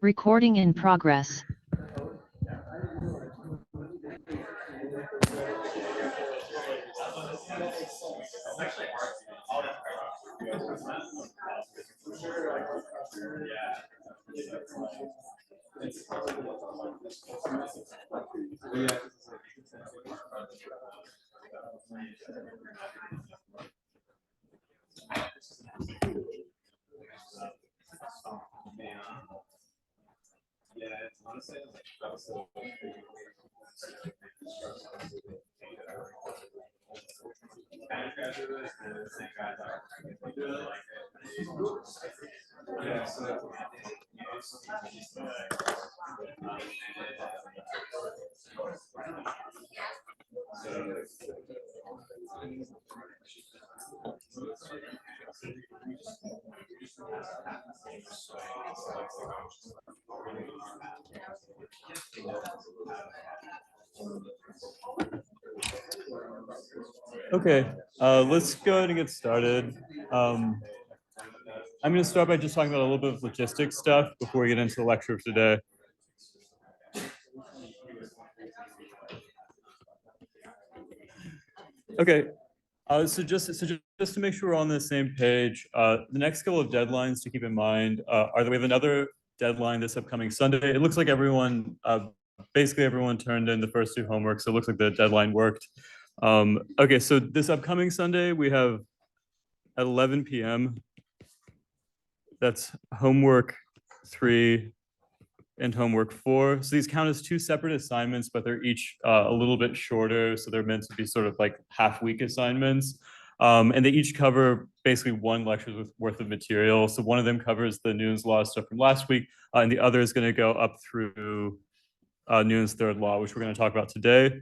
Recording in progress. Okay, let's go ahead and get started. I'm going to start by just talking about a little bit of logistics stuff before we get into the lecture of today. Okay, so just to make sure we're on the same page, the next couple of deadlines to keep in mind are that we have another deadline this upcoming Sunday. It looks like basically everyone turned in the first two homework, so it looks like the deadline worked. Okay, so this upcoming Sunday we have at 11 p.m. That's homework 3 and homework 4. So these count as two separate assignments, but they're each a little bit shorter. So they're meant to be sort of like half-week assignments. And they each cover basically one lecture's worth of material. So one of them covers the Newton's Law stuff from last week, and the other is going to go up through Newton's third law, which we're going to talk about today.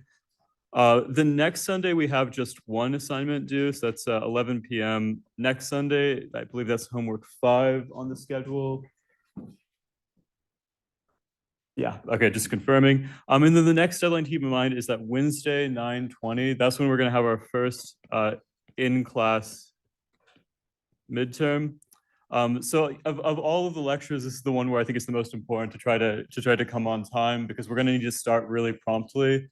The next Sunday, we have just one assignment due. So that's 11 p.m. next Sunday. I believe that's homework 5 on the schedule. Yeah, okay, just confirming. And then the next deadline to keep in mind is that Wednesday, 9/20, that's when we're going to have our first in-class midterm. So of all of the lectures, this is the one where I think it's the most important to try to come on time, because we're going to need to start really promptly.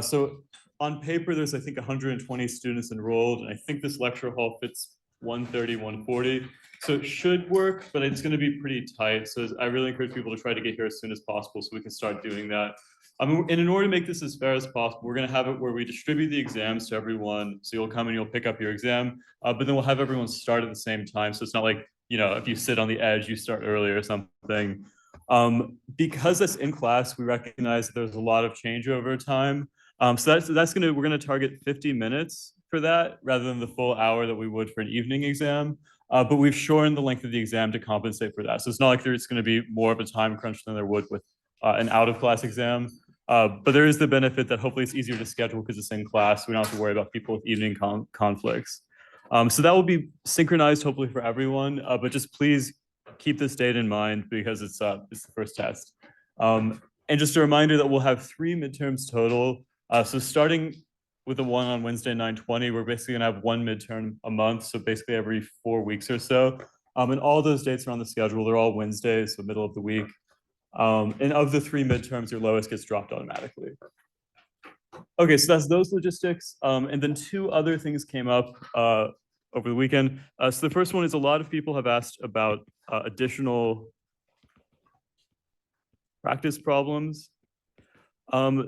So on paper, there's I think 120 students enrolled, and I think this lecture hall fits 130, 140. So it should work, but it's going to be pretty tight. So I really encourage people to try to get here as soon as possible so we can start doing that. And in order to make this as fair as possible, we're going to have it where we distribute the exams to everyone. So you'll come and you'll pick up your exam, but then we'll have everyone start at the same time. So it's not like, if you sit on the edge, you start early or something. Because that's in class, we recognize that there's a lot of change over time. So we're gonna target 50 minutes for that rather than the full hour that we would for an evening exam. But we've shortened the length of the exam to compensate for that. So it's not like there's going to be more of a time crunch than there would with an out-of-class exam. But there is the benefit that hopefully it's easier to schedule because it's in class. We don't have to worry about people with evening conflicts. So that will be synchronized hopefully for everyone. But just please keep this date in mind because it's the first test. And just a reminder that we'll have 3 midterms total. So starting with the one on Wednesday, 9/20, we're basically gonna have one midterm a month. So basically every 4 weeks or so. And all those dates are on the schedule. They're all Wednesdays, so middle of the week. And of the 3 midterms, your lowest gets dropped automatically. Okay, so that's those logistics. And then 2 other things came up over the weekend. So the first one is a lot of people have asked about additional practice problems.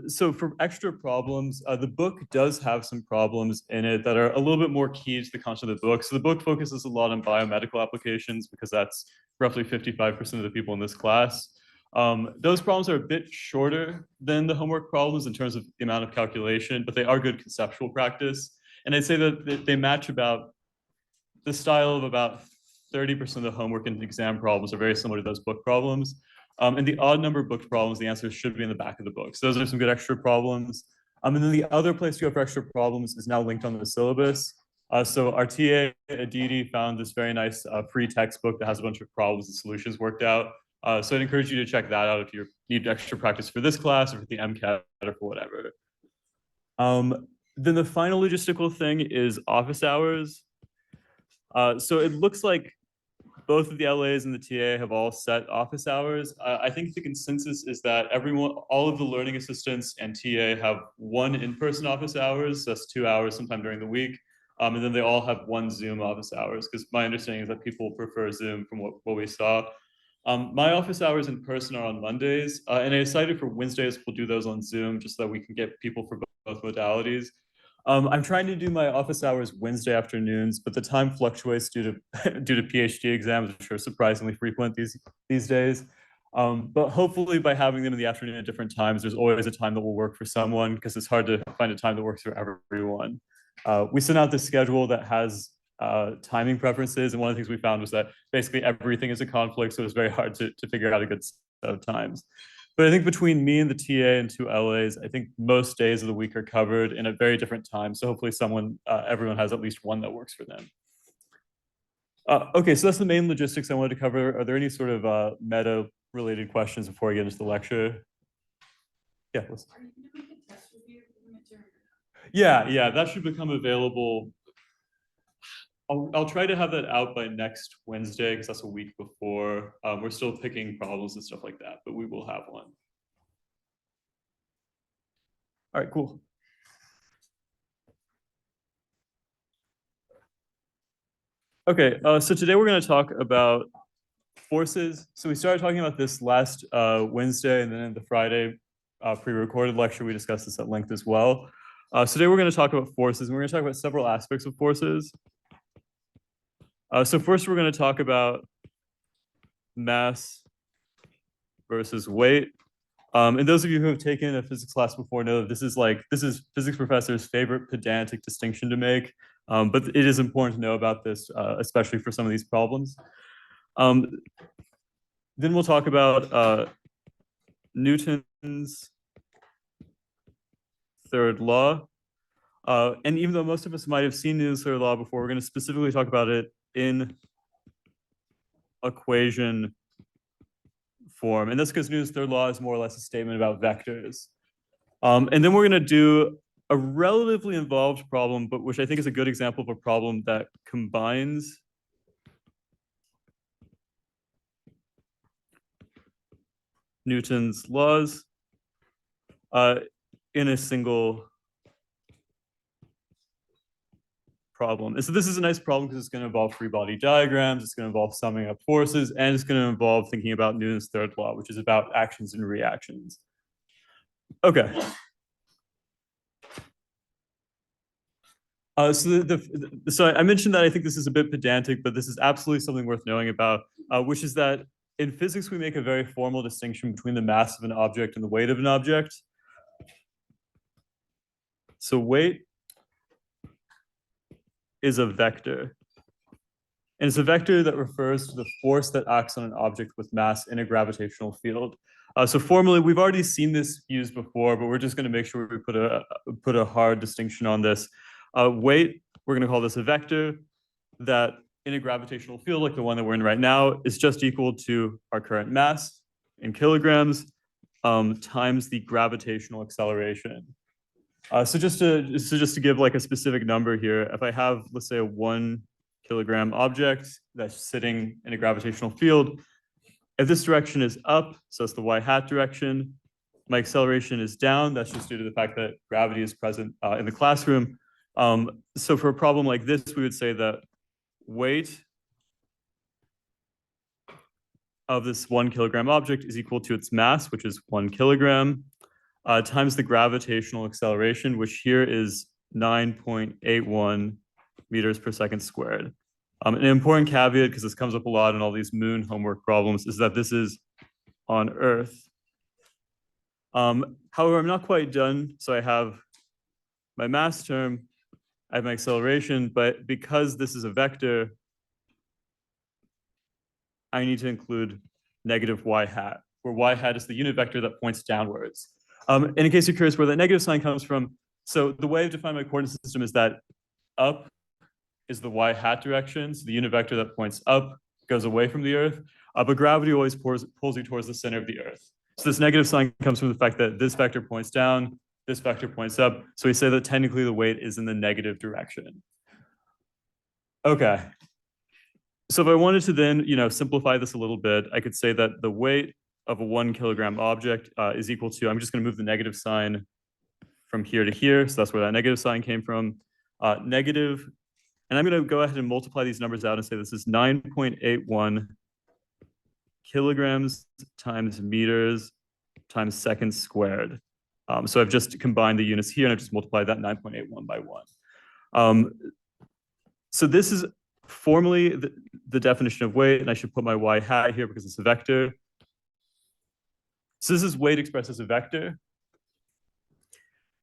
So for extra problems, the book does have some problems in it that are a little bit more key to the content of the book. So the book focuses a lot on biomedical applications because that's roughly 55% of the people in this class. Those problems are a bit shorter than the homework problems in terms of the amount of calculation, but they are good conceptual practice. And I'd say that they match about the style of about 30% of the homework and exam problems are very similar to those book problems. And the odd number of book problems, the answers should be in the back of the book. So those are some good extra problems. And then the other place to go for extra problems is now linked on the syllabus. So our TA, Aditi, found this very nice free textbook that has a bunch of problems and solutions worked out. So I'd encourage you to check that out if you need extra practice for this class or for the MCAT or for whatever. Then the final logistical thing is office hours. So it looks like both of the LAs and the TA have all set office hours. I think the consensus is that everyone, all of the learning assistants and TA have one in-person office hours. That's 2 hours sometime during the week. And then they all have one Zoom office hours, because my understanding is that people prefer Zoom from what we saw. My office hours in person are on Mondays, and I decided for Wednesdays, we'll do those on Zoom just so that we can get people for both modalities. I'm trying to do my office hours Wednesday afternoons, but the time fluctuates due to due to PhD exams, which are surprisingly frequent these days. But hopefully by having them in the afternoon at different times, there's always a time that will work for someone, because it's hard to find a time that works for everyone. We sent out this schedule that has timing preferences, and one of the things we found was that basically everything is a conflict, so it's very hard to figure out a good set of times. But I think between me and the TA and 2 LAs, I think most days of the week are covered in a very different time. So hopefully everyone has at least one that works for them. Okay, so that's the main logistics I wanted to cover. Are there any sort of meta related questions before I get into the lecture? Yeah. Are you going to make a test review for the midterm? Yeah, that should become available. I'll try to have that out by next Wednesday, because that's a week before. We're still picking problems and stuff like that, but we will have one. All right, cool. Okay, so today we're going to talk about forces. So we started talking about this last Wednesday, and then in the Friday pre-recorded lecture, we discussed this at length as well. So today we're going to talk about forces, and we're going to talk about several aspects of forces. So first, we're going to talk about mass versus weight. And those of you who have taken a physics class before know that this is physics professor's favorite pedantic distinction to make. But it is important to know about this, especially for some of these problems. Then we'll talk about Newton's third law. And even though most of us might have seen Newton's third law before, we're going to specifically talk about it in equation form. And that's because Newton's third law is more or less a statement about vectors. And then we're going to do a relatively involved problem, but which I think is a good example of a problem that combines Newton's laws in a single problem. And so this is a nice problem because it's going to involve free body diagrams, it's going to involve summing up forces, and it's going to involve thinking about Newton's third law, which is about actions and reactions. Okay. So I mentioned that I think this is a bit pedantic, but this is absolutely something worth knowing about, which is that in physics, we make a very formal distinction between the mass of an object and the weight of an object. So weight is a vector. And it's a vector that refers to the force that acts on an object with mass in a gravitational field. So formally, we've already seen this used before, but we're just going to make sure we put a hard distinction on this. Weight, we're going to call this a vector that in a gravitational field like the one that we're in right now is just equal to our current mass in kilograms times the gravitational acceleration. So just to give like a specific number here, if I have, let's say, a 1 kilogram object that's sitting in a gravitational field, if this direction is up, so it's the y hat direction, my acceleration is down. That's just due to the fact that gravity is present in the classroom. So for a problem like this, we would say that weight of this 1 kilogram object is equal to its mass, which is 1 kilogram, times the gravitational acceleration, which here is 9.81 meters per second squared. An important caveat, because this comes up a lot in all these moon homework problems, is that this is on Earth. However, I'm not quite done. So I have my mass term, I have my acceleration, but because this is a vector, I need to include negative y hat, where y hat is the unit vector that points downwards. And in case you're curious where that negative sign comes from, so the way I've defined my coordinate system is that up is the y hat direction, so the unit vector that points up goes away from the Earth, but gravity always pulls you towards the center of the Earth. So this negative sign comes from the fact that this vector points down, this vector points up, so we say that technically the weight is in the negative direction. Okay. So if I wanted to then, simplify this a little bit, I could say that the weight of a 1 kilogram object is equal to, I'm just going to move the negative sign from here to here. So that's where that negative sign came from. Negative, and I'm going to go ahead and multiply these numbers out and say this is 9.81 kilograms times meters times seconds squared. So I've just combined the units here and I've just multiplied that 9.81 by 1. So this is formally the definition of weight, and I should put my y hat here because it's a vector. So this is weight expressed as a vector.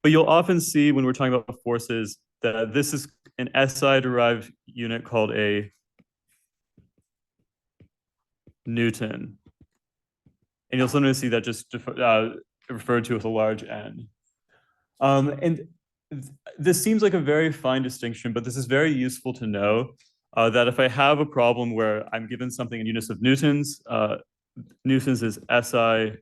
But you'll often see when we're talking about forces that this is an SI-derived unit called a Newton. And you'll sometimes see that just referred to with a large N. And this seems like a very fine distinction, but this is very useful to know that if I have a problem where I'm given something in units of Newtons, Newtons is SI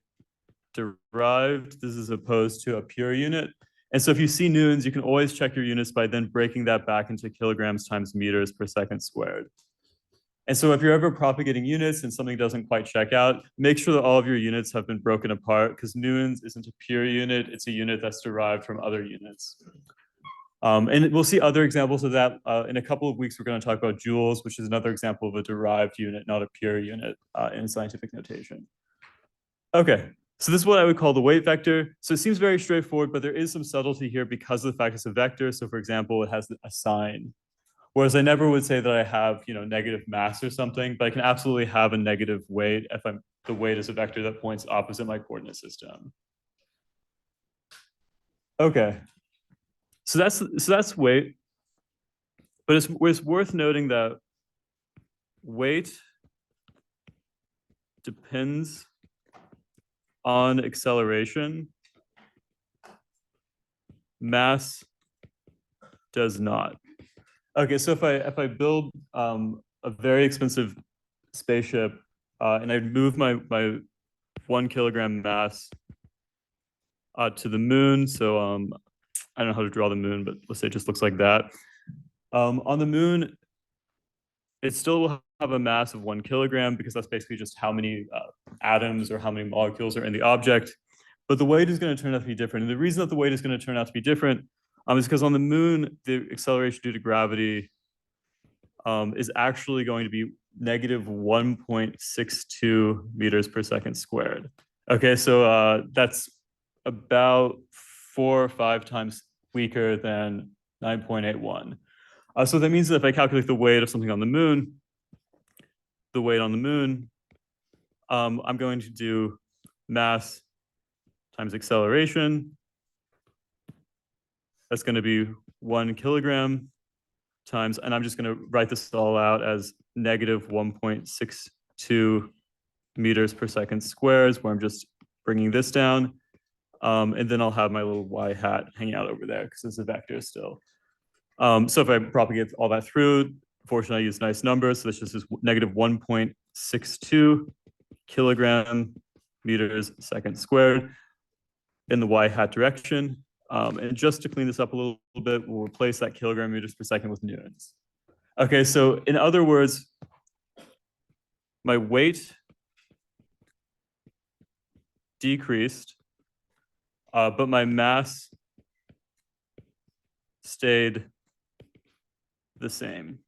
derived, this is opposed to a pure unit. And so if you see newtons, you can always check your units by then breaking that back into kilograms times meters per second squared. And so if you're ever propagating units and something doesn't quite check out, make sure that all of your units have been broken apart because newtons isn't a pure unit, it's a unit that's derived from other units. And we'll see other examples of that. In a couple of weeks, we're going to talk about joules, which is another example of a derived unit, not a pure unit in scientific notation. Okay, so this is what I would call the weight vector. So it seems very straightforward, but there is some subtlety here because of the fact it's a vector. So for example, it has a sign. Whereas I never would say that I have, negative mass or something, but I can absolutely have a negative weight if the weight is a vector that points opposite my coordinate system. Okay, so that's weight, but it's worth noting that weight depends on acceleration. Mass does not. Okay, so if I build a very expensive spaceship and I move my 1 kilogram mass to the moon, so I don't know how to draw the moon, but let's say it just looks like that. On the moon, it still will have a mass of 1 kilogram because that's basically just how many atoms or how many molecules are in the object. But the weight is going to turn out to be different. And the reason that the weight is going to turn out to be different is because on the moon, the acceleration due to gravity is actually going to be negative 1.62 meters per second squared. Okay, so that's about 4 or 5 times weaker than 9.81. So that means that if I calculate the weight of something on the moon, the weight on the moon, I'm going to do mass times acceleration. That's going to be 1 kilogram times, and I'm just going to write this all out as negative 1.62 meters per second squares, where I'm just bringing this down. And then I'll have my little y hat hanging out over there because it's a vector still. So if I propagate all that through, fortunately I use nice numbers. So this just is negative 1.62 kilogram meters second squared in the y hat direction. And just to clean this up a little bit, we'll replace that kilogram meters per second with newtons. Okay, so in other words, my weight decreased, but my mass stayed the same.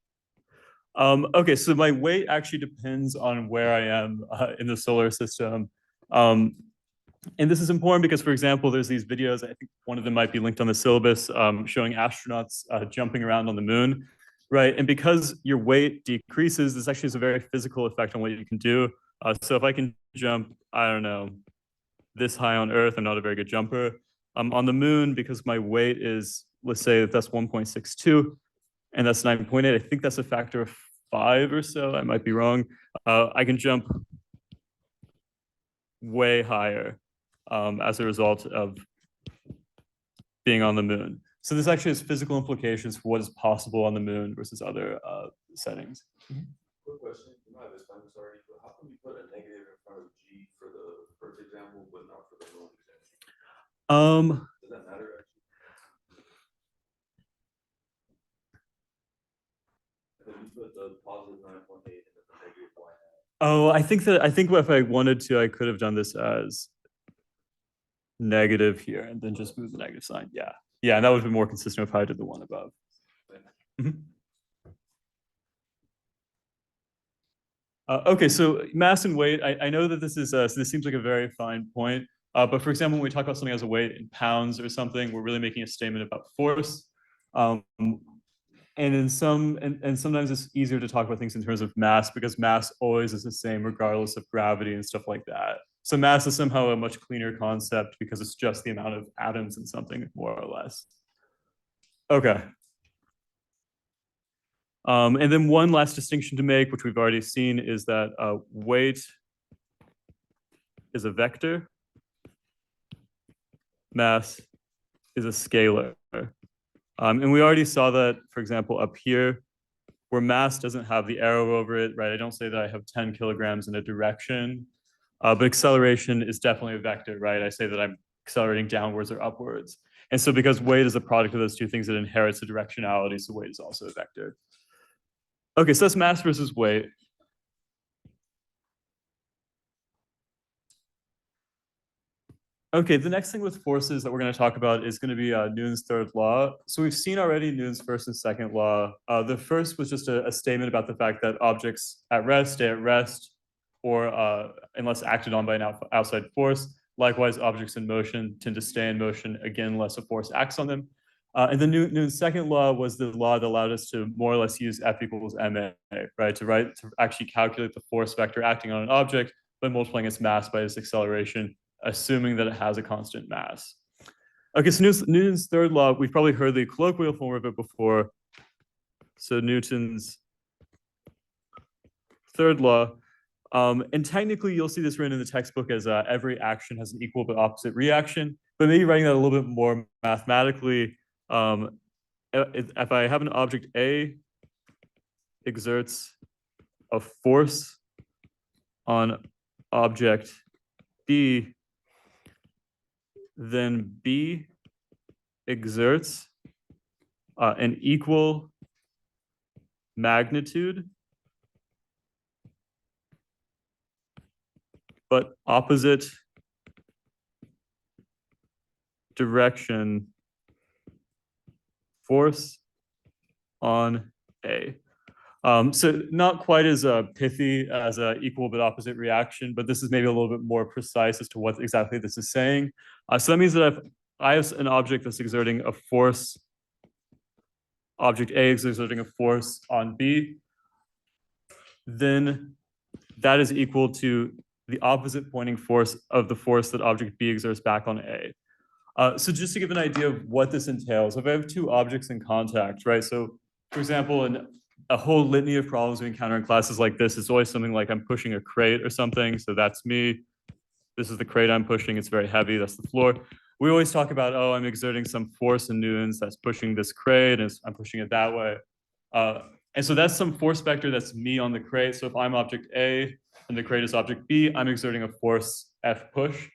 Okay, so my weight actually depends on where I am in the solar system. And this is important because, for example, there's these videos, I think one of them might be linked on the syllabus, showing astronauts jumping around on the moon, right? And because your weight decreases, this actually has a very physical effect on what you can do. So if I can jump, I don't know, this high on Earth, I'm not a very good jumper. On the moon, because my weight is, let's say that that's 1.62, and that's 9.8, I think that's a factor of 5 or so, I might be wrong. I can jump way higher as a result of being on the moon. So this actually has physical implications for what is possible on the moon versus other settings. Quick question, you might have explained this already, but how can we put a negative in front of G for the first example, but not for the moon example? Does that matter actually? If we put the positive 9.8 Oh, I think if I wanted to, I could have done this as negative here and then just move the negative sign. Yeah. Yeah, and that would be more consistent if I did the one above. Mhm. Okay, so mass and weight, I know that this is, so this seems like a very fine point. But for example, when we talk about something as a weight in pounds or something, we're really making a statement about force. Um, and sometimes it's easier to talk about things in terms of mass because mass always is the same regardless of gravity and stuff like that. So mass is somehow a much cleaner concept because it's just the amount of atoms in something, more or less. Okay. And then one last distinction to make, which we've already seen, is that weight is a vector, mass is a scalar. And we already saw that, for example, up here, where mass doesn't have the arrow over it, right? I don't say that I have 10 kilograms in a direction, but acceleration is definitely a vector, right? I say that I'm accelerating downwards or upwards. And so because weight is a product of those two things, it inherits the directionality, so weight is also a vector. Okay, so that's mass versus weight. Okay, the next thing with forces that we're going to talk about is going to be Newton's third law. So we've seen already Newton's first and second law. The first was just a statement about the fact that objects at rest stay at rest, or unless acted on by an outside force. Likewise, objects in motion tend to stay in motion, again, unless a force acts on them. And then Newton's second law was the law that allowed us to more or less use F equals ma, right? To actually calculate the force vector acting on an object by multiplying its mass by its acceleration, assuming that it has a constant mass. Okay, so Newton's third law, we've probably heard the colloquial form of it before. So Newton's third law. And technically, you'll see this written in the textbook as every action has an equal but opposite reaction. But maybe writing that a little bit more mathematically, if I have an object A exerts a force on object B, then B exerts an equal magnitude but opposite direction force on A. So not quite as pithy as an equal but opposite reaction, but this is maybe a little bit more precise as to what exactly this is saying. So that means that if I have an object that's exerting a force, object A is exerting a force on B, then that is equal to the opposite pointing force of the force that object B exerts back on A. So just to give an idea of what this entails, if I have two objects in contact, right? So for example, in a whole litany of problems we encounter in classes like this, it's always something like I'm pushing a crate or something. So that's me. This is the crate I'm pushing. It's very heavy. That's the floor. We always talk about, oh, I'm exerting some force in newtons that's pushing this crate and I'm pushing it that way. And so that's some force vector that's me on the crate. So if I'm object A and the crate is object B, I'm exerting a force F push.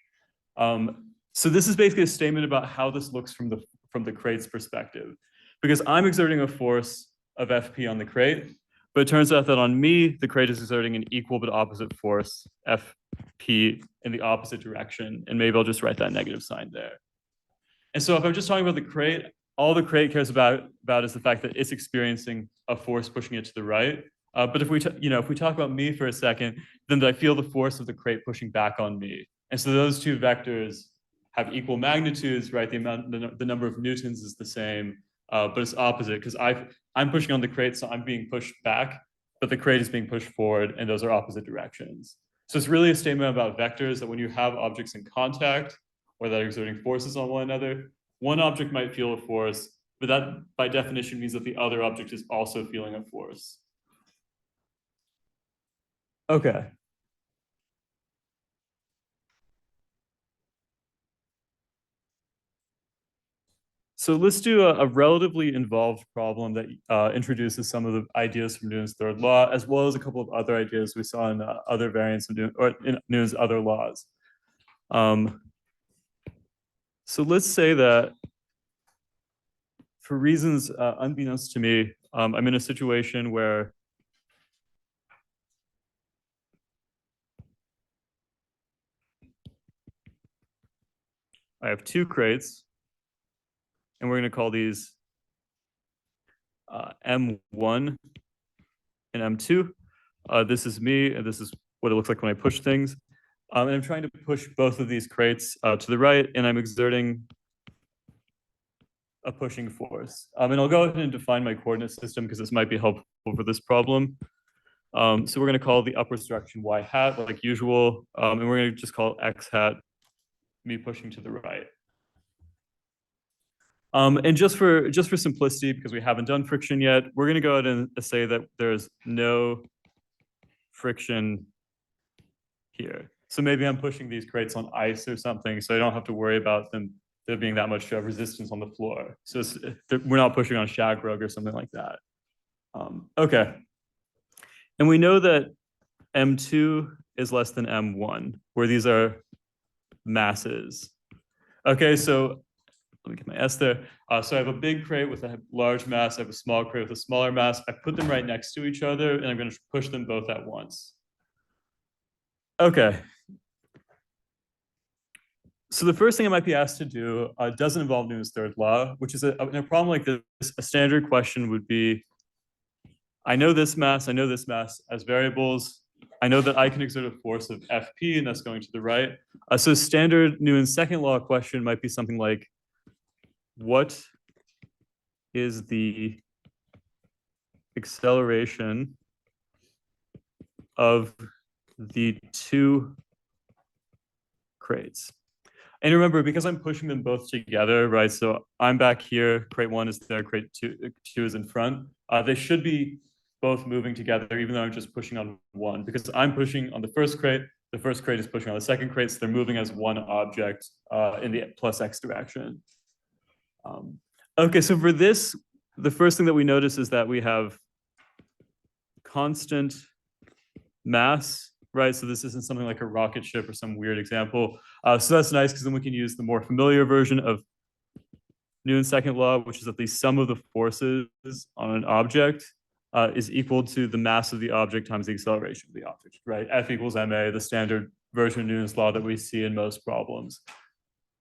So this is basically a statement about how this looks from the crate's perspective, because I'm exerting a force of FP on the crate, but it turns out that on me, the crate is exerting an equal but opposite force, FP, in the opposite direction. And maybe I'll just write that negative sign there. And so if I'm just talking about the crate, all the crate cares about is the fact that it's experiencing a force pushing it to the right. But if we talk about me for a second, then I feel the force of the crate pushing back on me. And so those two vectors have equal magnitudes, right? The number of newtons is the same, but it's opposite because I'm pushing on the crate, so I'm being pushed back, but the crate is being pushed forward, and those are opposite directions. So it's really a statement about vectors that when you have objects in contact or that are exerting forces on one another, one object might feel a force, but that by definition means that the other object is also feeling a force. Okay. So let's do a relatively involved problem that introduces some of the ideas from Newton's third law, as well as a couple of other ideas we saw in other variants of Newton's other laws. So let's say that for reasons unbeknownst to me, I'm in a situation where I have two crates, and we're going to call these M1 and M2. This is me, and this is what it looks like when I push things. And I'm trying to push both of these crates to the right, and I'm exerting a pushing force. And I'll go ahead and define my coordinate system because this might be helpful for this problem. So we're going to call the upwards direction y hat like usual, and we're going to just call x hat me pushing to the right. And just for simplicity, because we haven't done friction yet, we're going to go ahead and say that there's no friction here. So maybe I'm pushing these crates on ice or something, so I don't have to worry about there being that much resistance on the floor. So we're not pushing on shag rug or something like that. Okay. And we know that M2 is less than M1, where these are masses. Okay, so let me get my S there. So I have a big crate with a large mass. I have a small crate with a smaller mass. I put them right next to each other, and I'm going to push them both at once. Okay. So the first thing I might be asked to do doesn't involve Newton's third law, which is in a problem like this, a standard question would be, I know this mass as variables. I know that I can exert a force of Fp, and that's going to the right. So standard Newton's second law question might be something like, what is the acceleration of the two crates? And remember, because I'm pushing them both together, right? So I'm back here, crate one is there, crate two is in front. They should be both moving together, even though I'm just pushing on one, because I'm pushing on the first crate is pushing on the second crate, so they're moving as one object in the plus x direction. Okay, so for this, the first thing that we notice is that we have constant mass, right? So this isn't something like a rocket ship or some weird example. So that's nice because then we can use the more familiar version of Newton's second law, which is that the sum of the forces on an object is equal to the mass of the object times the acceleration of the object, right? F equals ma, the standard version of Newton's law that we see in most problems.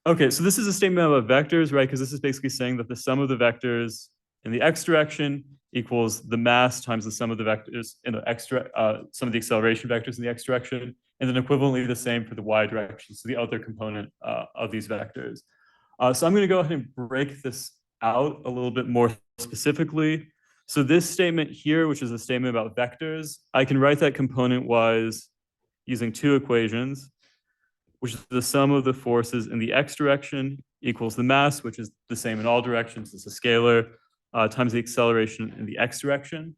Okay, so this is a statement about vectors, right? Because this is basically saying that the sum of the vectors in the x direction equals the mass times the sum of the vectors in the sum of the acceleration vectors in the x direction, and then equivalently the same for the y direction, so the other component of these vectors. So I'm going to go ahead and break this out a little bit more specifically. So this statement here, which is a statement about vectors, I can write that component-wise using two equations, which is the sum of the forces in the x direction equals the mass, which is the same in all directions, it's a scalar, times the acceleration in the x direction.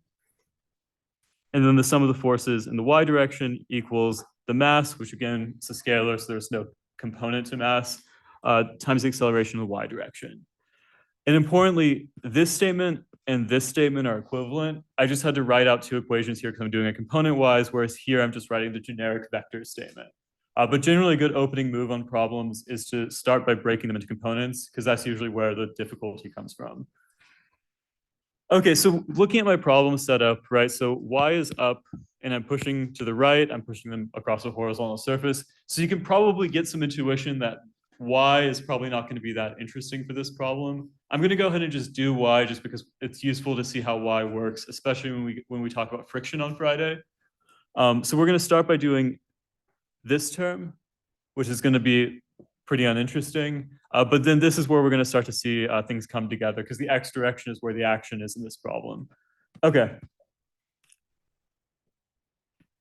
And then the sum of the forces in the y direction equals the mass, which again, is a scalar, so there's no component to mass, times the acceleration in the y direction. And importantly, this statement and this statement are equivalent. I just had to write out two equations here because I'm doing it component-wise, whereas here I'm just writing the generic vector statement. But generally a good opening move on problems is to start by breaking them into components, because that's usually where the difficulty comes from. Okay, so looking at my problem setup, right? So y is up and I'm pushing to the right, I'm pushing them across a horizontal surface. So you can probably get some intuition that y is probably not going to be that interesting for this problem. I'm going to go ahead and just do y just because it's useful to see how y works, especially when we talk about friction on Friday. So we're going to start by doing this term, which is going to be pretty uninteresting. But then this is where we're going to start to see things come together, because the x direction is where the action is in this problem. Okay.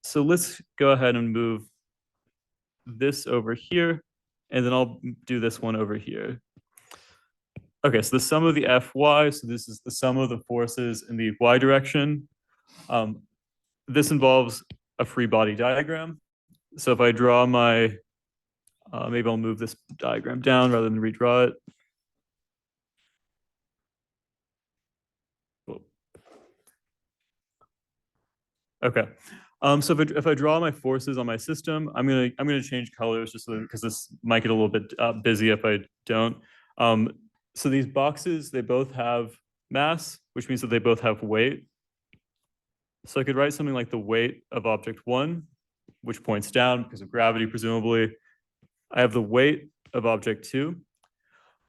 So let's go ahead and move this over here, and then I'll do this one over here. Okay, so the sum of the Fy, so this is the sum of the forces in the y direction. This involves a free body diagram. So if I draw my, maybe I'll move this diagram down rather than redraw it. Cool. Okay. So if I draw my forces on my system, I'm gonna change colors just so because this might get a little bit busy if I don't. So these boxes, they both have mass, which means that they both have weight. So I could write something like the weight of object one, which points down because of gravity, presumably. I have the weight of object two,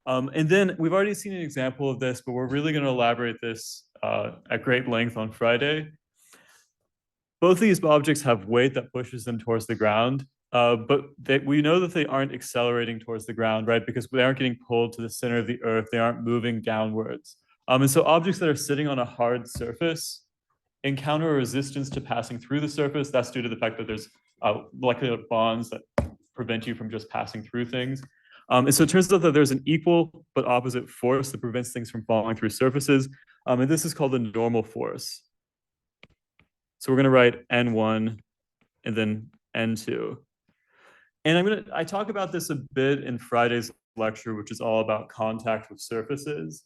And then we've already seen an example of this, but we're really going to elaborate this at great length on Friday. Both of these objects have weight that pushes them towards the ground, but we know that they aren't accelerating towards the ground, right? Because they aren't getting pulled to the center of the earth. They aren't moving downwards. And so objects that are sitting on a hard surface encounter a resistance to passing through the surface. That's due to the fact that there's molecular bonds that prevent you from just passing through things. And so it turns out that there's an equal but opposite force that prevents things from falling through surfaces. And this is called the normal force. So we're going to write N1 and then N2. And I talk about this a bit in Friday's lecture, which is all about contact with surfaces.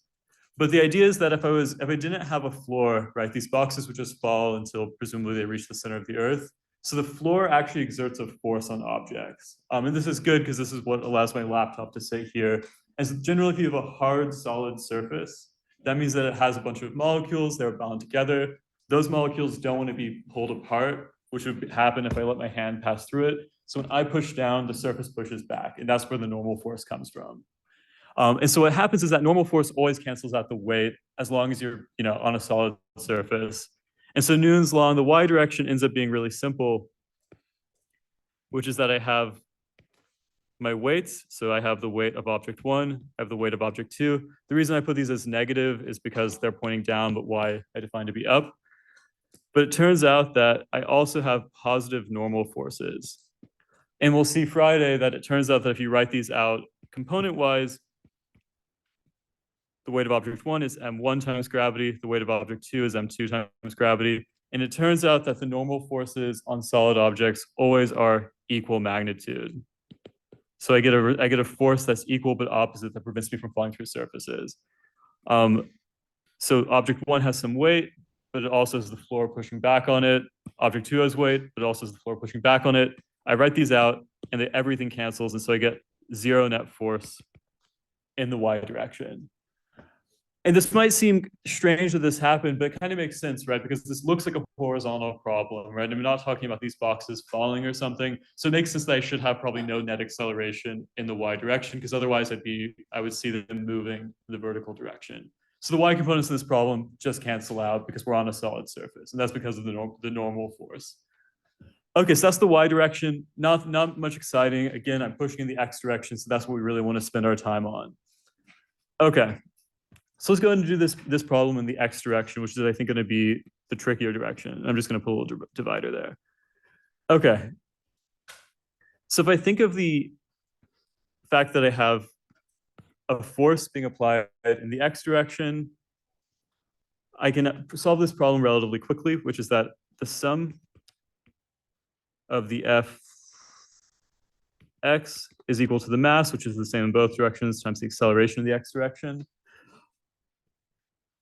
But the idea is that if I didn't have a floor, right, these boxes would just fall until presumably they reach the center of the earth. So the floor actually exerts a force on objects. And this is good because this is what allows my laptop to sit here. And generally, if you have a hard, solid surface, that means that it has a bunch of molecules that are bound together. Those molecules don't want to be pulled apart, which would happen if I let my hand pass through it. So when I push down, the surface pushes back, and that's where the normal force comes from. And so what happens is that normal force always cancels out the weight as long as you're, on a solid surface. And so Newton's law in the y direction ends up being really simple, which is that I have my weights. So I have the weight of object 1, I have the weight of object 2. The reason I put these as negative is because they're pointing down, but y I define to be up. But it turns out that I also have positive normal forces. And we'll see Friday that it turns out that if you write these out component-wise, the weight of object 1 is m1 times gravity, the weight of object 2 is m2 times gravity. And it turns out that the normal forces on solid objects always are equal magnitude. So I get a force that's equal but opposite that prevents me from falling through surfaces. So object 1 has some weight, but it also has the floor pushing back on it. Object 2 has weight, but it also has the floor pushing back on it. I write these out, and everything cancels, and so I get 0 net force in the y direction. And this might seem strange that this happened, but it kind of makes sense, right? Because this looks like a horizontal problem, right? I'm not talking about these boxes falling or something. So it makes sense that I should have probably no net acceleration in the y direction, because otherwise I would see them moving in the vertical direction. So the y components of this problem just cancel out because we're on a solid surface, and that's because of the normal force. Okay, so that's the y direction. Not much exciting. Again, I'm pushing in the x direction, so that's what we really want to spend our time on. Okay. So let's go ahead and do this problem in the x direction, which is, I think, going to be the trickier direction. I'm just going to put a little divider there. Okay. So if I think of the fact that I have a force being applied in the x direction, I can solve this problem relatively quickly, which is that the sum of the fx is equal to the mass, which is the same in both directions, times the acceleration in the x direction.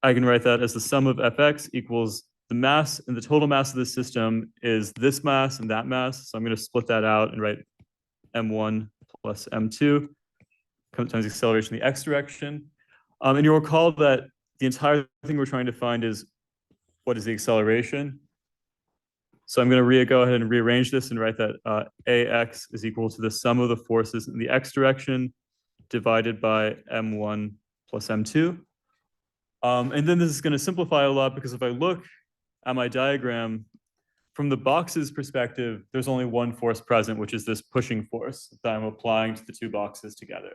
I can write that as the sum of fx equals the mass, and the total mass of the system is this mass and that mass. So I'm going to split that out and write m1 plus m2 times the acceleration in the x direction. And you'll recall that the entire thing we're trying to find is what is the acceleration. So I'm going to go ahead and rearrange this and write that ax is equal to the sum of the forces in the x direction divided by m1 plus m2. And then this is going to simplify a lot, because if I look at my diagram, from the box's perspective, there's only one force present, which is this pushing force that I'm applying to the two boxes together.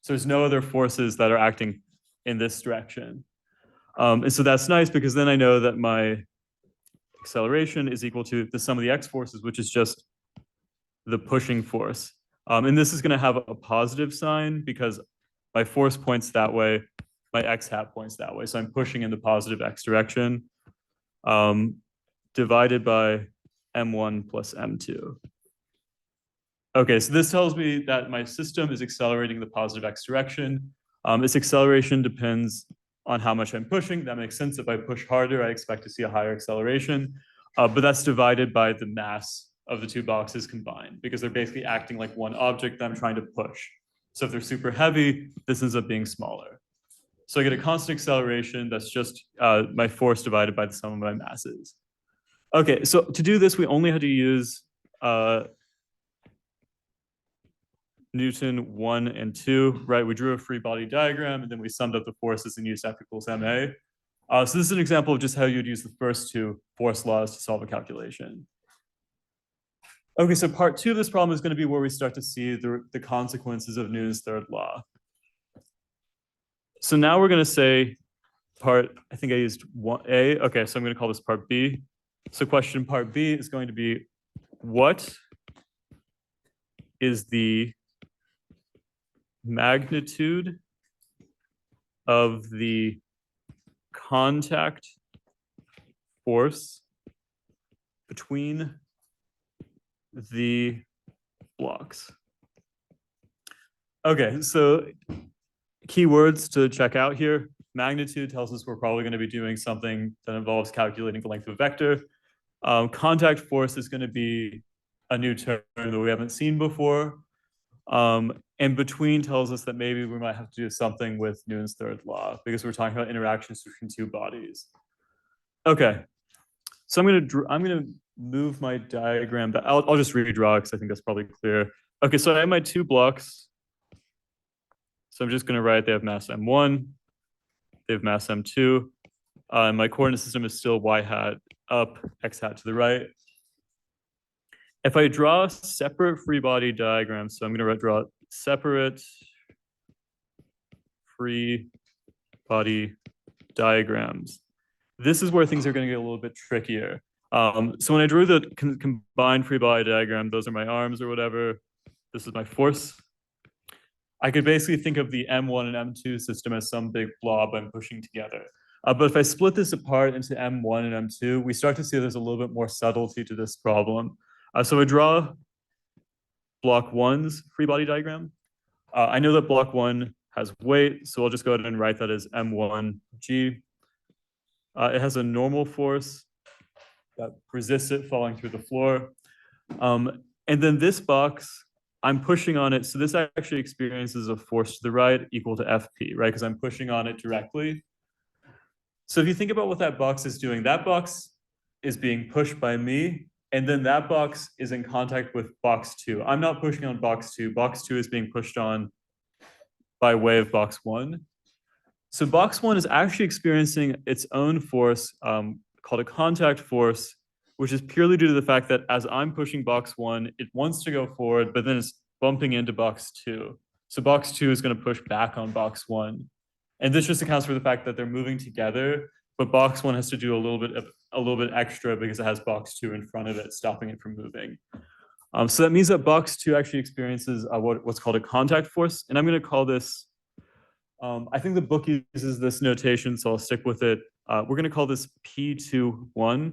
So there's no other forces that are acting in this direction. And so that's nice, because then I know that my acceleration is equal to the sum of the x forces, which is just the pushing force. And this is going to have a positive sign because my force points that way, my x hat points that way. So I'm pushing in the positive x direction, divided by m1 plus m2. Okay, so this tells me that my system is accelerating the positive x direction. Its acceleration depends on how much I'm pushing. That makes sense. If I push harder, I expect to see a higher acceleration, but that's divided by the mass of the two boxes combined, because they're basically acting like one object that I'm trying to push. So if they're super heavy, this ends up being smaller. So I get a constant acceleration that's just my force divided by the sum of my masses. Okay, so to do this, we only had to use Newton 1 and 2, right? We drew a free body diagram and then we summed up the forces and used F equals ma. So this is an example of just how you'd use the first two force laws to solve a calculation. Okay, so part 2 of this problem is going to be where we start to see the consequences of Newton's third law. So now we're going to say I think I used 1A. Okay, so I'm going to call this part B. So question part B is going to be, what is the magnitude of the contact force between the blocks? Okay, so keywords to check out here. Magnitude tells us we're probably going to be doing something that involves calculating the length of a vector. Contact force is going to be a new term that we haven't seen before. And between tells us that maybe we might have to do something with Newton's third law because we're talking about interactions between two bodies. Okay, so I'm gonna move my diagram, but I'll just redraw because I think that's probably clear. Okay, so I have my two blocks. So I'm just gonna write they have mass m1, they have mass m2. And my coordinate system is still y hat up, x hat to the right. If I draw separate free body diagrams, so I'm going to draw separate free body diagrams. This is where things are going to get a little bit trickier. So when I drew the combined free body diagram, those are my arms or whatever. This is my force. I could basically think of the M1 and M2 system as some big blob I'm pushing together. But if I split this apart into M1 and M2, we start to see there's a little bit more subtlety to this problem. So I draw block 1's free body diagram. I know that block 1 has weight, so I'll just go ahead and write that as M1G. It has a normal force that resists it falling through the floor. And then this box, I'm pushing on it. So this actually experiences a force to the right equal to FP, right? Because I'm pushing on it directly. So if you think about what that box is doing, that box is being pushed by me, and then that box is in contact with box 2. I'm not pushing on box 2. Box 2 is being pushed on by way of box 1. So box 1 is actually experiencing its own force called a contact force, which is purely due to the fact that as I'm pushing box 1, it wants to go forward, but then it's bumping into box 2. So box 2 is going to push back on box 1. And this just accounts for the fact that they're moving together, but box 1 has to do a little bit extra because it has box 2 in front of it, stopping it from moving. So that means that box 2 actually experiences what's called a contact force. And I'm going to call this, I think the book uses this notation, so I'll stick with it. We're going to call this P21,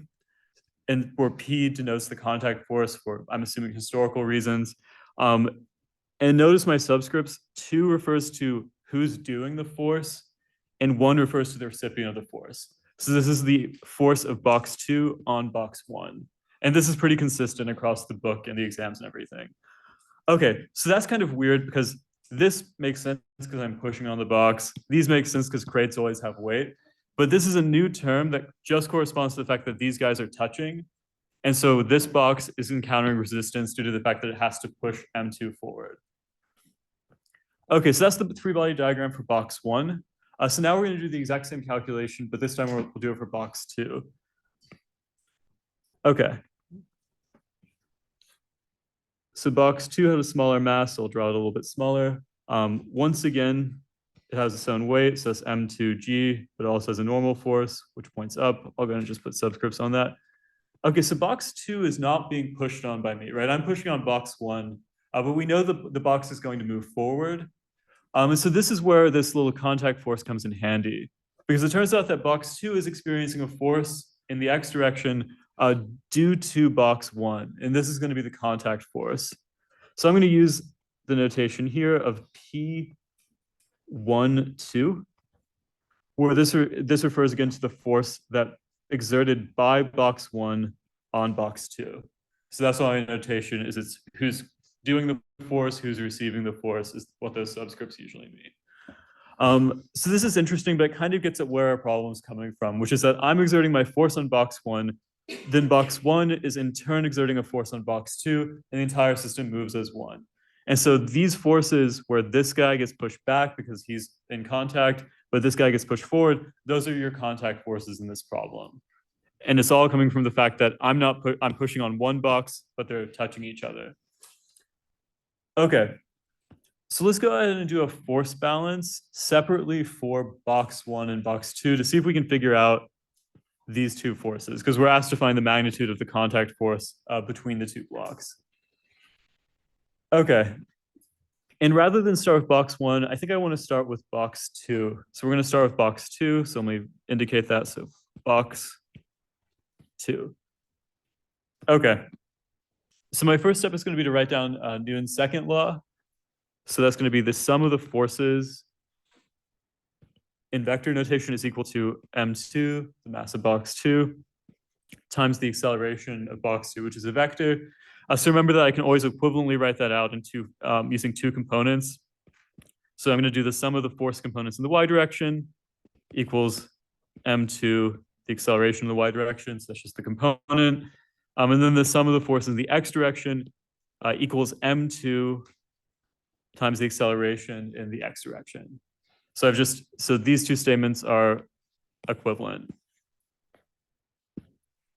and where P denotes the contact force for, I'm assuming, historical reasons. And notice my subscripts, 2 refers to who's doing the force, and 1 refers to the recipient of the force. So this is the force of box 2 on box 1. And this is pretty consistent across the book and the exams and everything. Okay, so that's kind of weird because this makes sense because I'm pushing on the box. These make sense because crates always have weight. But this is a new term that just corresponds to the fact that these guys are touching. And so this box is encountering resistance due to the fact that it has to push M2 forward. Okay, so that's the free body diagram for box 1. So now we're going to do the exact same calculation, but this time we'll do it for box 2. Okay. So box 2 has a smaller mass, so I'll draw it a little bit smaller. Once again, it has its own weight, so it's M2G, but it also has a normal force, which points up. I'll go ahead and just put subscripts on that. Okay, so box 2 is not being pushed on by me, right? I'm pushing on box 1, but we know the box is going to move forward. And so this is where this little contact force comes in handy, because it turns out that box 2 is experiencing a force in the x direction due to box 1, and this is going to be the contact force. So I'm going to use the notation here of P12, where this refers again to the force that exerted by box 1 on box 2. So that's why my notation is it's who's doing the force, who's receiving the force is what those subscripts usually mean. So this is interesting, but it kind of gets at where our problem is coming from, which is that I'm exerting my force on box 1, then box 1 is in turn exerting a force on box 2, and the entire system moves as one. And so these forces where this guy gets pushed back because he's in contact, but this guy gets pushed forward, those are your contact forces in this problem. And it's all coming from the fact that I'm pushing on one box, but they're touching each other. Okay, so let's go ahead and do a force balance separately for box 1 and box 2 to see if we can figure out these two forces, because we're asked to find the magnitude of the contact force between the two blocks. Okay, and rather than start with box 1, I think I want to start with box 2. So we're going to start with box 2. So let me indicate that. So box 2. Okay. So my first step is going to be to write down Newton's second law. So that's going to be the sum of the forces in vector notation is equal to m2, the mass of box 2, times the acceleration of box 2, which is a vector. So remember that I can always equivalently write that out into using two components. So I'm going to do the sum of the force components in the y direction equals m2, the acceleration in the y direction, so that's just the component. And then the sum of the force in the x direction equals m2 times the acceleration in the x direction. So so these two statements are equivalent.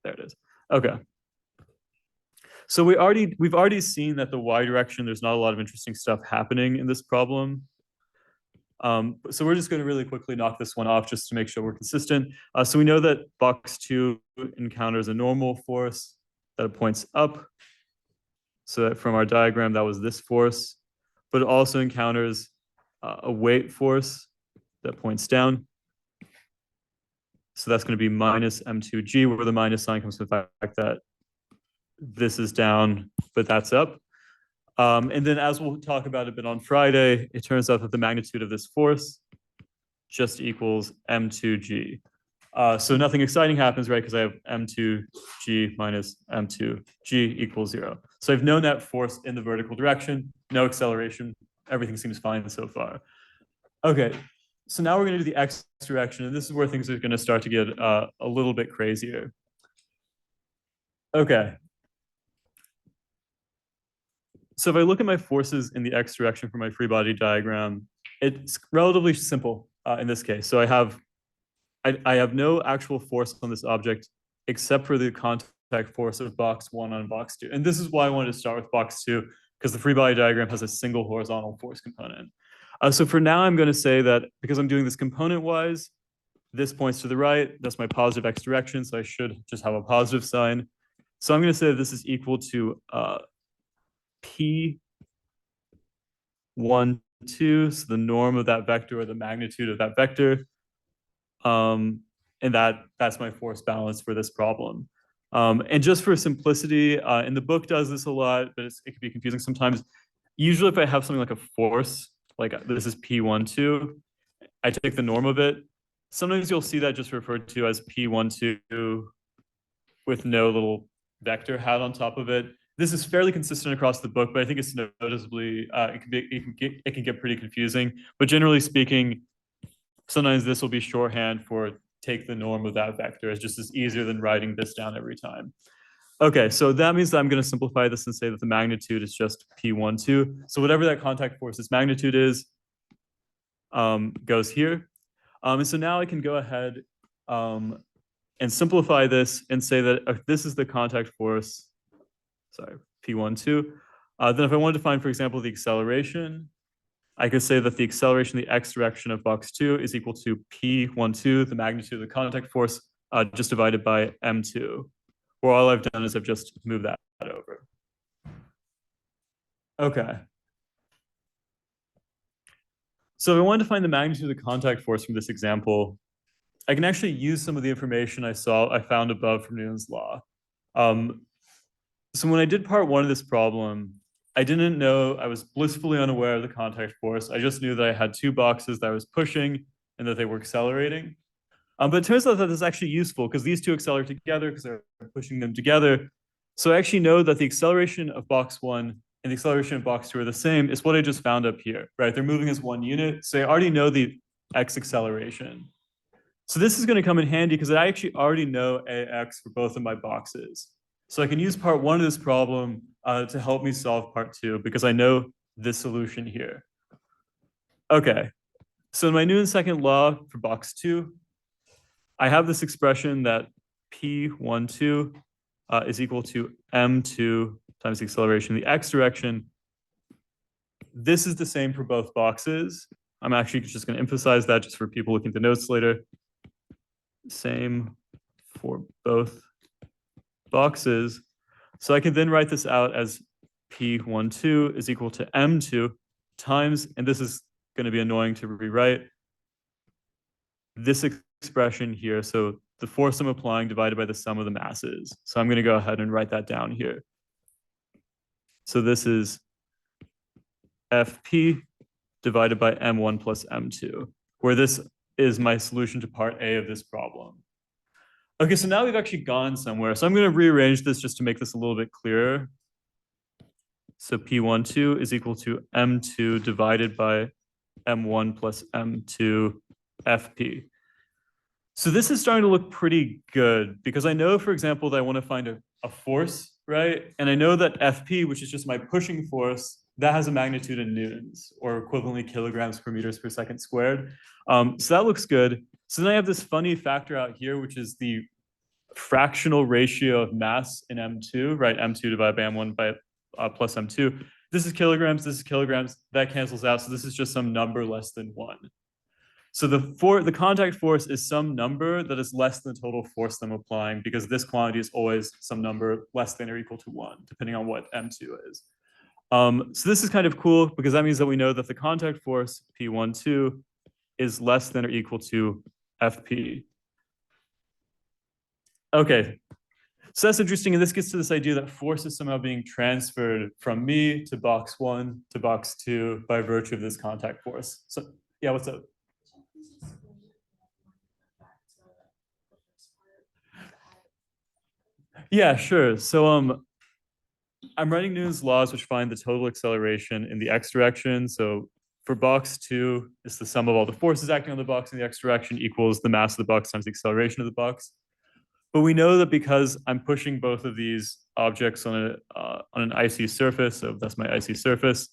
There it is. Okay. So we've already seen that the y direction, there's not a lot of interesting stuff happening in this problem. So we're just going to really quickly knock this one off just to make sure we're consistent. So we know that box 2 encounters a normal force that points up. So that from our diagram, that was this force, but it also encounters a weight force that points down. So that's going to be minus m2g, where the minus sign comes from the fact that this is down, but that's up. And then as we'll talk about a bit on Friday, it turns out that the magnitude of this force just equals m2g. So nothing exciting happens, right? Because I have m2g minus m2g equals 0. So I've known that force in the vertical direction, no acceleration. Everything seems fine so far. Okay, so now we're going to do the x direction, and this is where things are going to start to get a little bit crazier. Okay. So if I look at my forces in the x direction for my free body diagram, it's relatively simple in this case. So I have no actual force on this object except for the contact force of box 1 on box 2. And this is why I wanted to start with box 2, because the free body diagram has a single horizontal force component. So for now, I'm going to say that because I'm doing this component-wise, this points to the right. That's my positive x direction, so I should just have a positive sign. So I'm going to say that this is equal to P1, 2, so the norm of that vector or the magnitude of that vector. And that's my force balance for this problem. And just for simplicity, and the book does this a lot, but it can be confusing sometimes. Usually if I have something like a force, like this is P1, 2, I take the norm of it. Sometimes you'll see that just referred to as P1, 2 with no little vector hat on top of it. This is fairly consistent across the book, but I think it's noticeably, it can get pretty confusing. But generally speaking, sometimes this will be shorthand for take the norm of that vector. It's just as easier than writing this down every time. Okay, so that means that I'm going to simplify this and say that the magnitude is just P1, 2. So whatever that contact force's magnitude is, goes here. And so now I can go ahead and simplify this and say that if this is the contact force, sorry, P1, 2, then if I wanted to find, for example, the acceleration, I could say that the acceleration in the x direction of box 2 is equal to P1, 2, the magnitude of the contact force, just divided by m2. Where all I've done is I've just moved that over. Okay. So if I wanted to find the magnitude of the contact force from this example, I can actually use some of the information I found above from Newton's law. So when I did part 1 of this problem, I didn't know, I was blissfully unaware of the contact force. I just knew that I had two boxes that I was pushing and that they were accelerating. But it turns out that this is actually useful because these two accelerate together because they're pushing them together. So I actually know that the acceleration of box 1 and the acceleration of box 2 are the same. It's what I just found up here, right? They're moving as one unit. So I already know the x acceleration. So this is going to come in handy because I actually already know ax for both of my boxes. So I can use part 1 of this problem to help me solve part 2 because I know this solution here. Okay, so in my Newton's second law for box 2, I have this expression that P12 is equal to m2 times the acceleration in the x direction. This is the same for both boxes. I'm actually just going to emphasize that just for people looking at the notes later. Same for both boxes. So I can then write this out as P12 is equal to m2 times, and this is going to be annoying to rewrite, this expression here. So the force I'm applying divided by the sum of the masses. So I'm going to go ahead and write that down here. So this is Fp divided by m1 plus m2, where this is my solution to part A of this problem. Okay, so now we've actually gone somewhere. So I'm going to rearrange this just to make this a little bit clearer. So P12 is equal to m2 divided by m1 plus m2 Fp. So this is starting to look pretty good because I know, for example, that I want to find a force, right? And I know that Fp, which is just my pushing force, that has a magnitude in newtons or equivalently kilograms per meters per second squared. So that looks good. So then I have this funny factor out here, which is the fractional ratio of mass in M2, right? M2 divided by M1 by plus M2. This is kilograms, that cancels out. So this is just some number less than 1. So the contact force is some number that is less than the total force I'm applying, because this quantity is always some number less than or equal to 1, depending on what M2 is. So this is kind of cool because that means that we know that the contact force P12 is less than or equal to Fp. Okay, so that's interesting, and this gets to this idea that force is somehow being transferred from me to box 1 to box 2 by virtue of this contact force. So yeah, what's up? Yeah, sure. So I'm writing Newton's laws, which find the total acceleration in the x direction. So for box 2, it's the sum of all the forces acting on the box in the x direction equals the mass of the box times the acceleration of the box. But we know that because I'm pushing both of these objects on an icy surface, so that's my icy surface,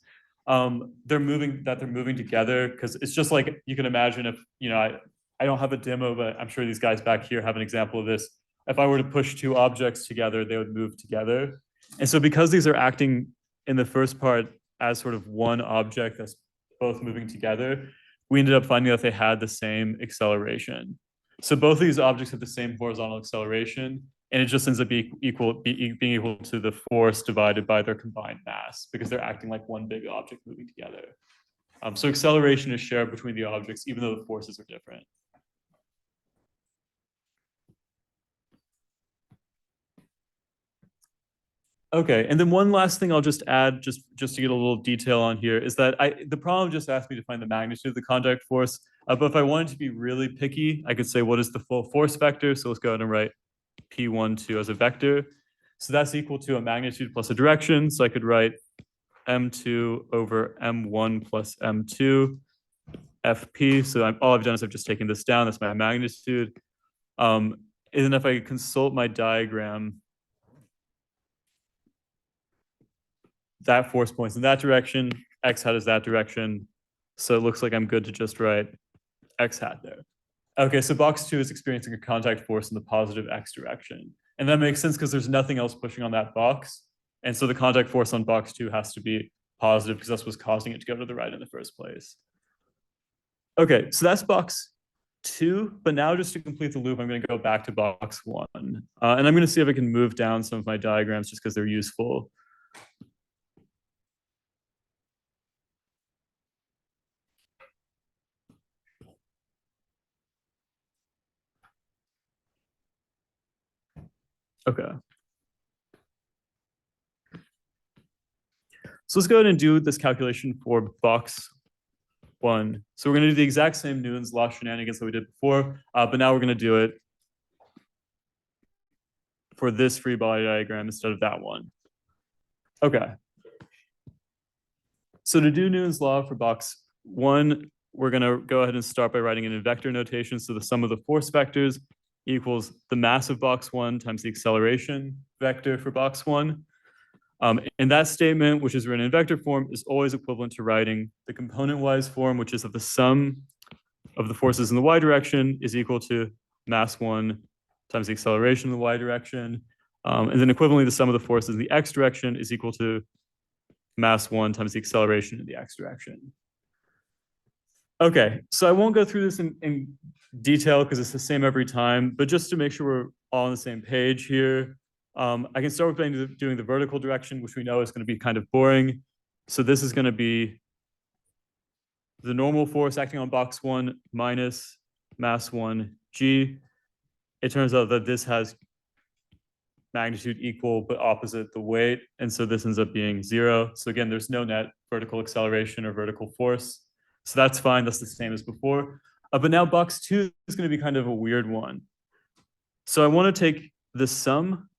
they're moving together, because it's just like you can imagine if, I don't have a demo, but I'm sure these guys back here have an example of this. If I were to push two objects together, they would move together. And so because these are acting in the first part as sort of one object that's both moving together, we ended up finding that they had the same acceleration. So both of these objects have the same horizontal acceleration, and it just ends up being equal to the force divided by their combined mass, because they're acting like one big object moving together. So acceleration is shared between the objects, even though the forces are different. Okay, and then one last thing I'll just add, just to get a little detail on here, is that the problem just asked me to find the magnitude of the contact force. But if I wanted to be really picky, I could say, what is the full force vector? So let's go ahead and write P12 as a vector. So that's equal to a magnitude plus a direction. So I could write M2 over M1 plus M2 Fp. So all I've done is I've just taken this down. That's my magnitude. And then if I consult my diagram, that force points in that direction, x hat is that direction. So it looks like I'm good to just write x hat there. Okay, so box 2 is experiencing a contact force in the positive x direction. And that makes sense because there's nothing else pushing on that box. And so the contact force on box 2 has to be positive because that's what's causing it to go to the right in the first place. Okay, so that's box 2. But now just to complete the loop, I'm going to go back to box 1. And I'm going to see if I can move down some of my diagrams just because they're useful. Okay. So let's go ahead and do this calculation for box 1. So we're going to do the exact same Newton's law shenanigans that we did before, but now we're going to do it for this free body diagram instead of that one. Okay. So to do Newton's law for box 1, we're going to go ahead and start by writing it in vector notation. So the sum of the force vectors equals the mass of box 1 times the acceleration vector for box 1. And that statement, which is written in vector form, is always equivalent to writing the component-wise form, which is that the sum of the forces in the y direction is equal to mass 1 times the acceleration in the y direction. And then equivalently, the sum of the forces in the x direction is equal to mass 1 times the acceleration in the x direction. Okay, so I won't go through this in detail because it's the same every time, but just to make sure we're all on the same page here, I can start with doing the vertical direction, which we know is going to be kind of boring. So this is going to be the normal force acting on box 1 minus mass 1 g. It turns out that this has magnitude equal but opposite the weight, and so this ends up being 0. So again, there's no net vertical acceleration or vertical force. So that's fine, that's the same as before. But now box 2 is going to be kind of a weird one. So I want to take the sum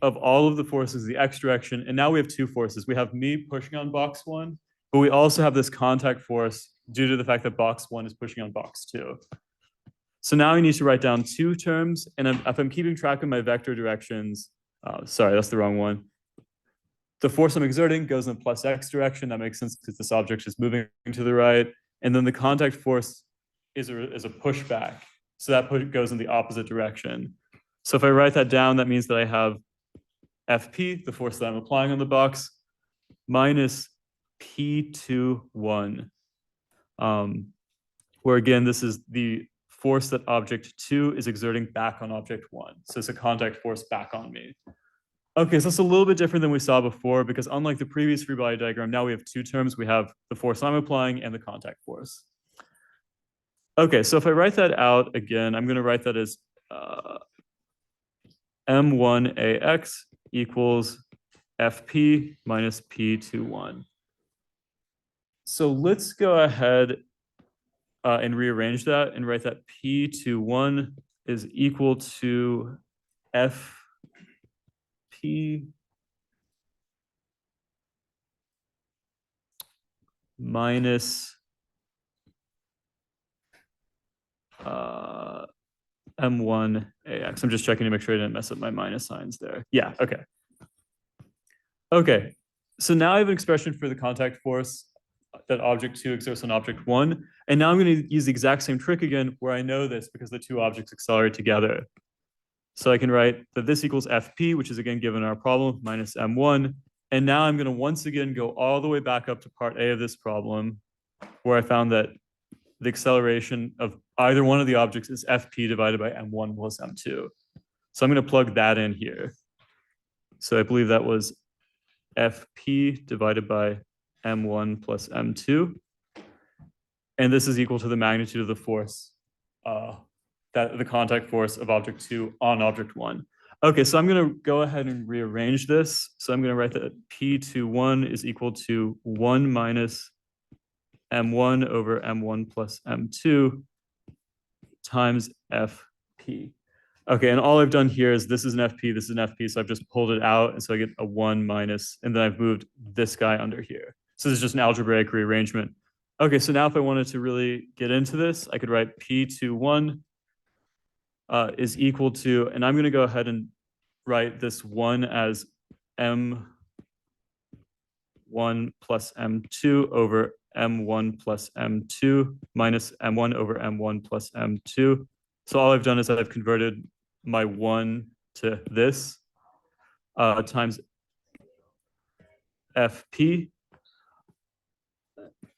of all of the forces in the x direction, and now we have two forces. We have me pushing on box 1, but we also have this contact force due to the fact that box 1 is pushing on box 2. So now I need to write down two terms, and if I'm keeping track of my vector directions, sorry, that's the wrong one. The force I'm exerting goes in the plus x direction. That makes sense because this object is moving to the right. And then the contact force is a pushback. So that push goes in the opposite direction. So if I write that down, that means that I have Fp, the force that I'm applying on the box, minus P21, where again, this is the force that object 2 is exerting back on object 1. So it's a contact force back on me. Okay, so that's a little bit different than we saw before, because unlike the previous free body diagram, now we have two terms. We have the force I'm applying and the contact force. Okay, so if I write that out again, I'm going to write that as M1AX equals Fp minus P21. So let's go ahead and rearrange that and write that P21 is equal to Fp minus M1AX. I'm just checking to make sure I didn't mess up my minus signs there. Yeah, okay. Okay, so now I have an expression for the contact force that object 2 exerts on object 1. And now I'm going to use the exact same trick again where I know this because the two objects accelerate together. So I can write that this equals Fp, which is again given our problem, minus M1. And now I'm going to once again go all the way back up to part A of this problem, where I found that the acceleration of either one of the objects is Fp divided by M1 plus M2. So I'm going to plug that in here. So I believe that was Fp divided by M1 plus M2. And this is equal to the magnitude of the force, that the contact force of object 2 on object 1. Okay, so I'm going to go ahead and rearrange this. So I'm going to write that P21 is equal to 1 minus M1 over M1 plus M2 times Fp. Okay, and all I've done here is this is an Fp, this is an Fp, so I've just pulled it out, and so I get a 1 minus, and then I've moved this guy under here. So this is just an algebraic rearrangement. Okay, so now if I wanted to really get into this, I could write P21 is equal to, and I'm going to go ahead and write this 1 as M1 plus M2 over M1 plus M2 minus M1 over M1 plus M2. So all I've done is I've converted my 1 to this times Fp,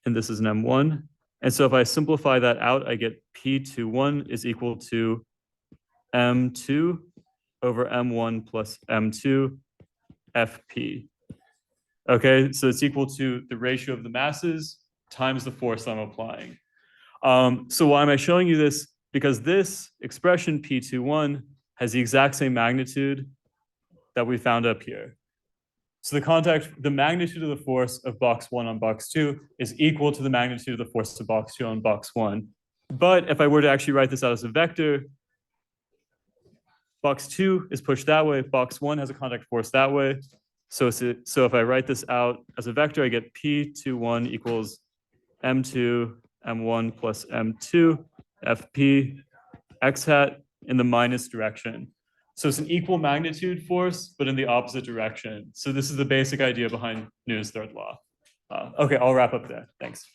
and this is an M1. And so if I simplify that out, I get P21 is equal to M2 over M1 plus M2 Fp. Okay, so it's equal to the ratio of the masses times the force I'm applying. So why am I showing you this? Because this expression P21 has the exact same magnitude that we found up here. So the magnitude of the force of box 1 on box 2 is equal to the magnitude of the force of box 2 on box 1. But if I were to actually write this out as a vector, box 2 is pushed that way, box 1 has a contact force that way. So if I write this out as a vector, I get P21 equals M2, M1 plus M2, Fp, x hat in the minus direction. So it's an equal magnitude force, but in the opposite direction. So this is the basic idea behind Newton's third law. Okay, I'll wrap up there. Thanks.